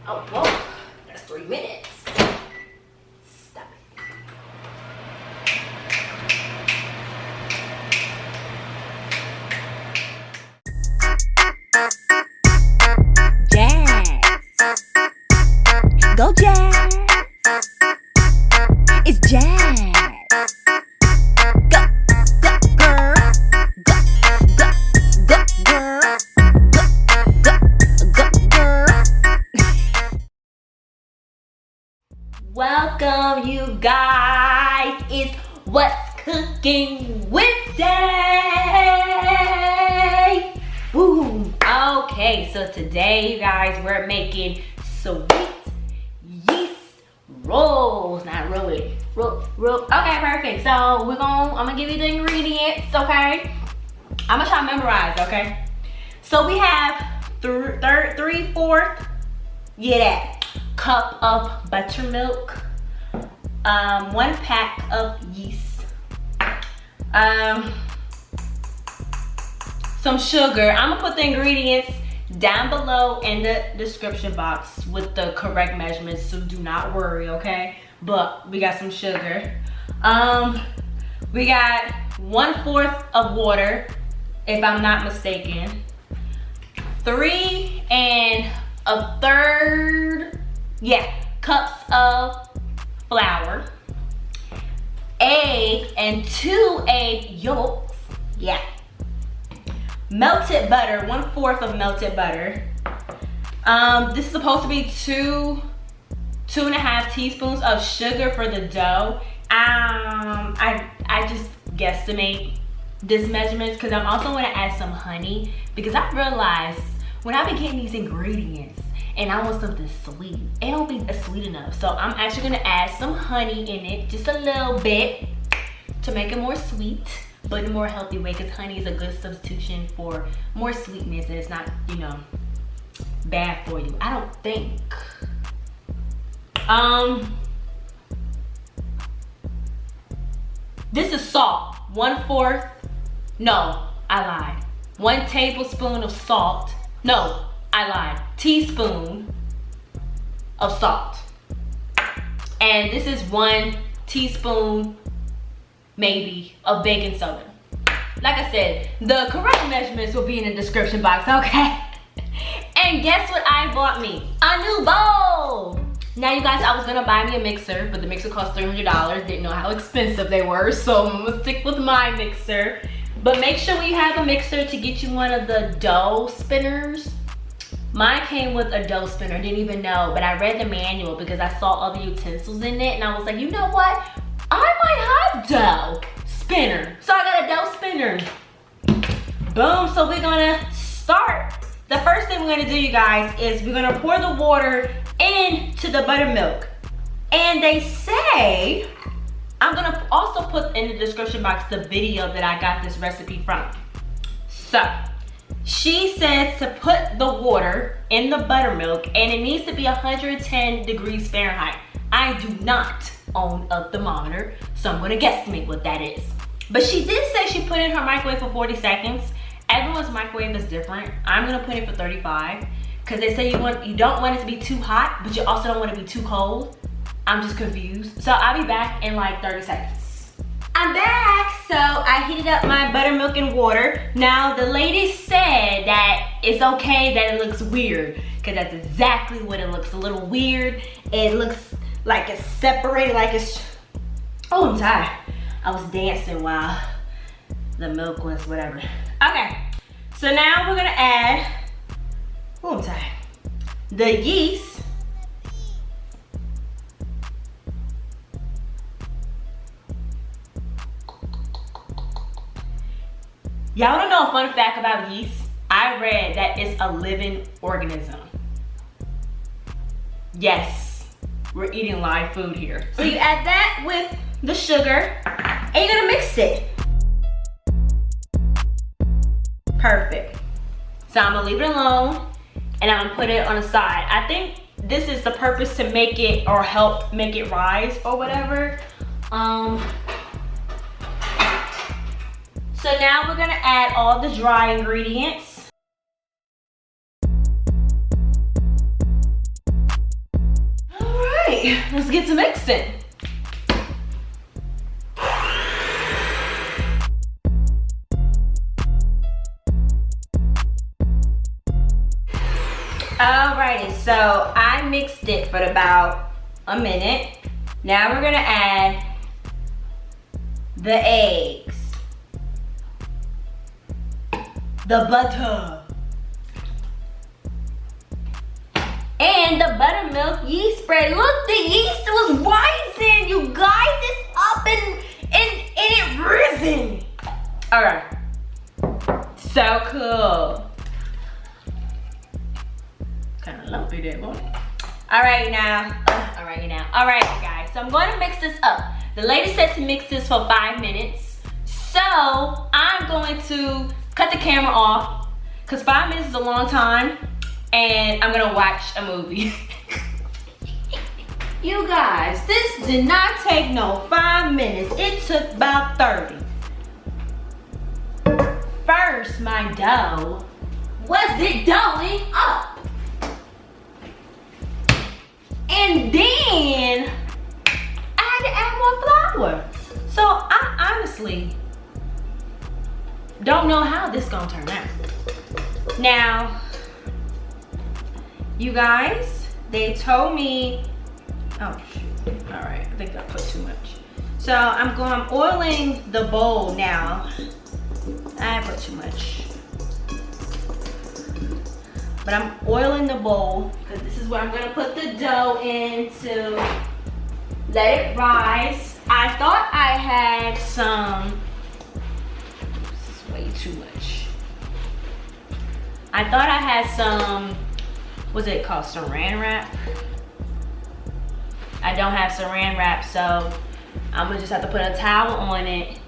Oh, whoa, that's 3 minutes. Stop it. Jazz. Go Jazz. It's Jazz. Go, go, girl. Go, go, go, girl. Go, go, go, girl. Welcome, you guys. It's What's Cooking Wednesday. Woo. Okay, so today, you guys, we're making sweet yeast rolls. Not really. Roll. Okay, perfect. So I'm gonna give you the ingredients, okay? I'm gonna try to memorize, okay? So we have 3/4, yeah, that cup of buttermilk, 1 pack of yeast, some sugar. I'm gonna put the ingredients down below in the description box with the correct measurements, so do not worry, okay? But we got some sugar. We got 1/4 of water, if I'm not mistaken. 3 1/3, cups of flour. Egg and 2 egg yolks, melted butter, 1/4 of melted butter. This is supposed to be 2.5 teaspoons of sugar for the dough. I just guesstimate this measurements because I'm also going to add some honey, because I realized when I be getting these ingredients and I want something sweet, it don't be sweet enough. So I'm actually going to add some honey in it, just a little bit, to make it more sweet, but in a more healthy way, because honey is a good substitution for more sweetness, and it's not, you know, bad for you, I don't think. This is salt. 1/4. No, I lied. 1 tablespoon of salt. No, I lied. Teaspoon of salt. And this is 1 teaspoon, maybe, of baking soda. Like I said, the correct measurements will be in the description box, okay? And guess what I bought me? A new bowl! Now, you guys, I was gonna buy me a mixer, but the mixer cost $300. Didn't know how expensive they were, so I'm gonna stick with my mixer. But make sure when you have a mixer to get you one of the dough spinners. Mine came with a dough spinner, didn't even know, but I read the manual because I saw all the utensils in it, and I was like, you know what? I might have dough spinner. So I got a dough spinner. Boom, so we're gonna start. The first thing we're gonna do, you guys, is we're gonna pour the water into the buttermilk. And they say, I'm gonna also put in the description box the video that I got this recipe from. So, she says to put the water in the buttermilk, and it needs to be 110 degrees Fahrenheit. I do not own a thermometer, so I'm gonna guesstimate what that is. But she did say she put it in her microwave for 40 seconds. Everyone's microwave is different. I'm gonna put it for 35, because they say you don't want it to be too hot, but you also don't want it to be too cold. I'm just confused. So I'll be back in like 30 seconds. I'm back. So I heated up my buttermilk and water. Now the lady said that it's okay that it looks weird, because that's exactly what it looks, a little weird. It looks like it's separated, like it's, oh, I'm tired. I was dancing while the milk was whatever. Okay, so now we're gonna add, oh, I'm tired, the yeast. Y'all don't know a fun fact about yeast? I read that it's a living organism. Yes, we're eating live food here. So you add that with the sugar, and you're gonna mix it. Perfect. So I'm gonna leave it alone, and I'm gonna put it on the side. I think this is the purpose, to make it, or help make it rise or whatever. So now we're gonna add all the dry ingredients. right, let's get to mixing. Alrighty, so I mixed it for about a minute. Now we're gonna add the eggs, the butter, and the buttermilk yeast spread. Look, the yeast was rising, you guys. It's up and it risen. All right, so cool. Kind of lumpy there, boy. All right, guys. So I'm going to mix this up. The lady said to mix this for 5 minutes. So I'm going to cut the camera off because 5 minutes is a long time, and I'm gonna watch a movie. You guys, this did not take no 5 minutes. It took about 30. First, my dough wasn't doughing up. And then I had to add more flour. So I honestly don't know how this gonna turn out. Now, you guys, they told me, oh shoot, all right, I think I put too much. So I'm oiling the bowl now. I put too much. But I'm oiling the bowl because this is where I'm gonna put the dough in to let it rise. I thought I had some, this is way too much. I thought I had some, what's it called, saran wrap? I don't have saran wrap, so I'm gonna just have to put a towel on it.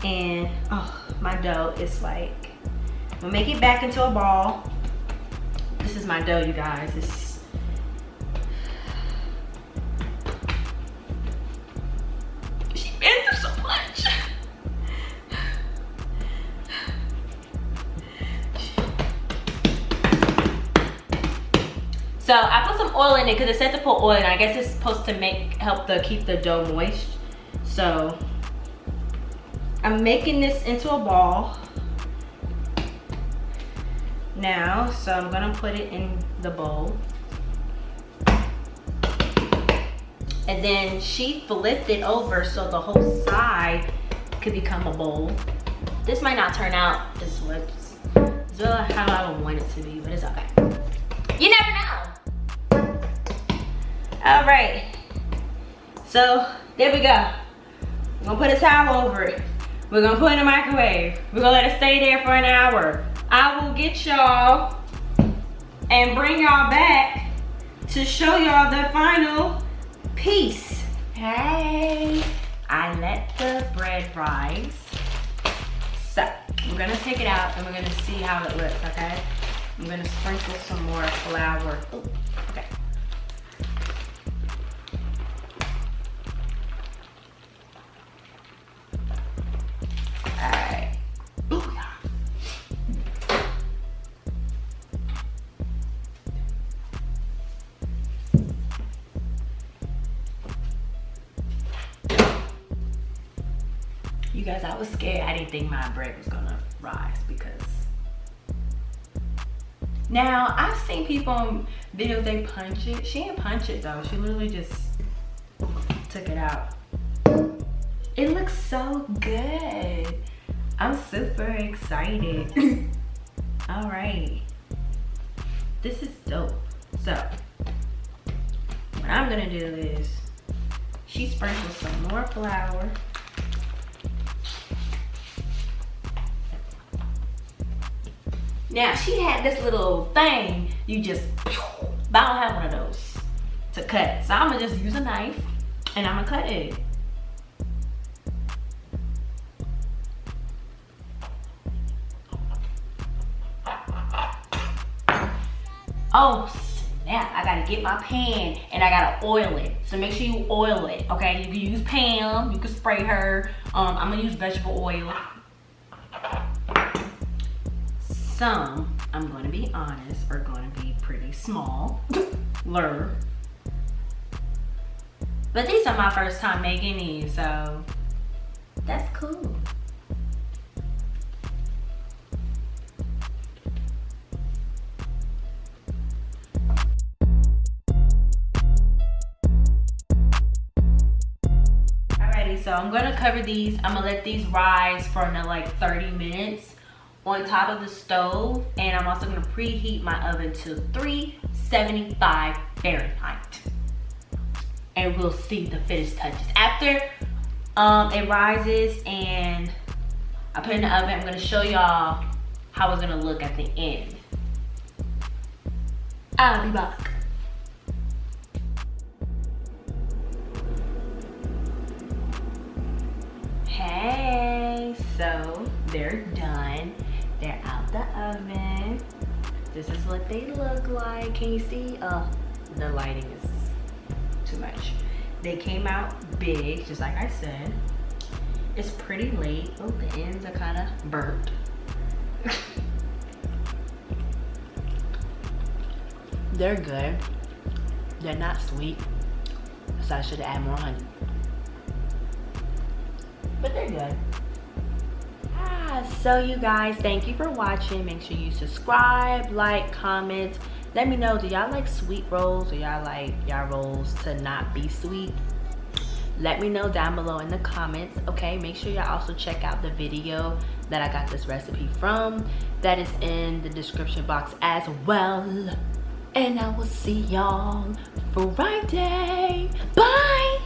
And, oh, my dough is like, I'm gonna make it back into a ball. This is my dough, you guys. She been through so much. So I put some oil in it because it said to put oil in. I guess it's supposed to help keep the dough moist. So I'm making this into a ball now, so I'm gonna put it in the bowl. And then she flipped it over so the whole side could become a bowl. This might not turn out as well how I would want it to be, but it's okay. You never know. All right, so there we go. I'm gonna put a towel over it. We're gonna put it in the microwave. We're gonna let it stay there for an hour. I will get y'all and bring y'all back to show y'all the final piece. Hey, I let the bread rise. So we're gonna take it out and we're gonna see how it looks, okay? I'm gonna sprinkle some more flour. Ooh, okay. All right. Booyah. You guys, I was scared. I didn't think my bread was gonna rise because now I've seen people on videos, they punch it. She didn't punch it though. She literally just took it out. It looks so good. I'm super excited. All right, this is dope. So what I'm gonna do is she sprinkles some more flour. Now she had this little thing, you just, but I don't have one of those to cut. So I'm gonna just use a knife and I'm gonna cut it. Oh snap, I gotta get my pan and I gotta oil it. So make sure you oil it, okay? You can use Pam, you can spray her. I'm gonna use vegetable oil. Some, I'm gonna be honest, are gonna be pretty small. But these are my first time making these, so that's cool. Alrighty, so I'm gonna cover these. I'm gonna let these rise for another like 30 minutes on top of the stove, and I'm also gonna preheat my oven to 375 Fahrenheit. And we'll see the finished touches. After it rises and I put it in the oven, I'm gonna show y'all how it's gonna look at the end. I'll be back. Hey, so they're done. They're out the oven. This is what they look like. Can you see? The lighting is too much. They came out big, just like I said. It's pretty late. Oh, the ends are kind of burnt. They're good. They're not sweet, so I should add more honey. But they're good. So you guys, thank you for watching. Make sure you subscribe, like, comment. Let me know, do y'all like sweet rolls, or y'all like y'all rolls to not be sweet? Let me know down below in the comments, okay? Make sure y'all also check out the video that I got this recipe from. That is in the description box as well. And I will see y'all Friday. Bye!